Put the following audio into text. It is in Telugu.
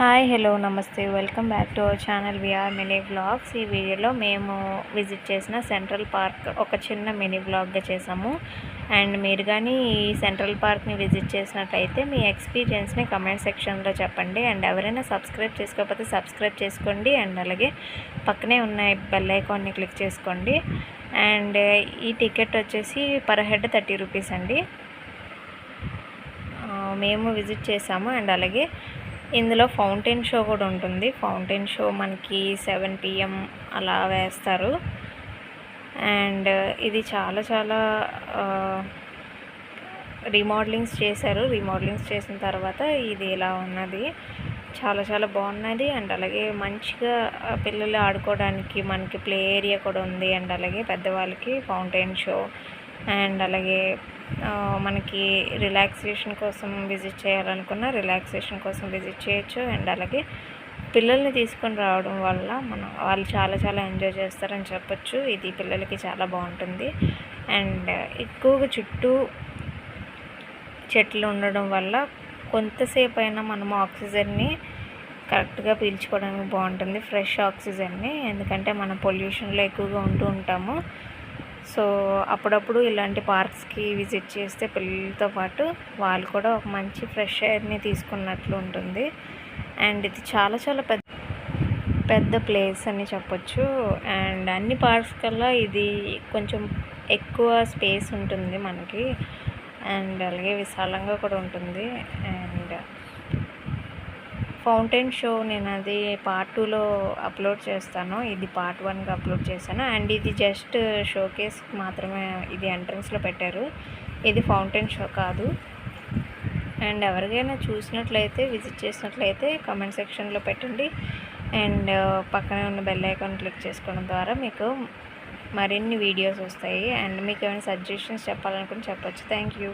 హాయ్ హలో నమస్తే welcome back to our channel VR mini vlogs. ఈ వీడియోలో మేము విజిట్ చేసిన సెంట్రల్ పార్క్ ఒక చిన్న మినీ వ్లాగ్గా చేసాము. అండ్ మీరు కానీ ఈ సెంట్రల్ పార్క్ని విజిట్ చేసినట్లయితే మీ ఎక్స్పీరియన్స్ని కమెంట్ సెక్షన్లో చెప్పండి. అండ్ ఎవరైనా సబ్స్క్రైబ్ చేసుకోకపోతే సబ్స్క్రైబ్ చేసుకోండి. అండ్ అలాగే పక్కనే ఉన్న బెల్ ఐకాన్ని క్లిక్ చేసుకోండి. అండ్ ఈ టికెట్ వచ్చేసి పర్ హెడ్ 30 రూపీస్ అండి. మేము విజిట్ చేసాము. అండ్ అలాగే ఇందులో ఫౌంటైన్ షో కూడా ఉంటుంది. ఫౌంటైన్ షో మనకి 7 PM అలా వేస్తారు. అండ్ ఇది చాలా చాలా రీమోడలింగ్స్ చేశారు. రీమోడలింగ్స్ చేసిన తర్వాత ఇది ఇలా ఉన్నది. చాలా చాలా బాగున్నది. అండ్ అలాగే మంచిగా పిల్లలు ఆడుకోవడానికి మనకి ప్లే ఏరియా కూడా ఉంది. అండ్ అలాగే పెద్దవాళ్ళకి ఫౌంటైన్ షో అండ్ అలాగే మనకి రిలాక్సేషన్ కోసం విజిట్ చేయాలనుకున్న రిలాక్సేషన్ కోసం విజిట్ చేయొచ్చు. అండ్ అలాగే పిల్లల్ని తీసుకొని రావడం వల్ల వాళ్ళు చాలా చాలా ఎంజాయ్ చేస్తారని చెప్పొచ్చు. ఇది పిల్లలకి చాలా బాగుంటుంది. అండ్ ఎక్కువగా చుట్టూ చెట్లు ఉండడం వల్ల కొంతసేపు అయినా మనము ఆక్సిజన్ని కరెక్ట్గా పీల్చుకోవడానికి బాగుంటుంది, ఫ్రెష్ ఆక్సిజన్ని. ఎందుకంటే మనం పొల్యూషన్లో ఎక్కువగా ఉంటూ ఉంటాము. సో అప్పుడప్పుడు ఇలాంటి పార్క్స్కి విజిట్ చేస్తే పిల్లలతో పాటు వాళ్ళు కూడా ఒక మంచి ఫ్రెష్ ఎయిర్ని తీసుకున్నట్లు ఉంటుంది. అండ్ ఇది చాలా చాలా పెద్ద ప్లేస్ అని చెప్పొచ్చు. అండ్ అన్ని పార్క్స్ కల్లా ఇది కొంచెం ఎక్కువ స్పేస్ ఉంటుంది మనకి. అండ్ అలాగే విశాలంగా కూడా ఉంటుంది. అండ్ ఫౌంటైన్ షో నేను అది పార్ట్ 2లో అప్లోడ్ చేస్తాను. ఇది పార్ట్ 1గా అప్లోడ్ చేశాను. అండ్ ఇది జస్ట్ షోకేస్ మాత్రమే, ఇది ఎంట్రన్స్లో పెట్టారు. ఇది ఫౌంటైన్ షో కాదు. అండ్ ఎవరికైనా చూసినట్లయితే విజిట్ చేసినట్లయితే కమెంట్ సెక్షన్లో పెట్టండి. అండ్ పక్కనే ఉన్న బెల్ ఐకాన్ క్లిక్ చేసుకోవడం ద్వారా మీకు మరిన్ని వీడియోస్ వస్తాయి. అండ్ మీకు ఏమైనా సజెషన్స్ చెప్పాలనుకుని చెప్పొచ్చు. Thank you.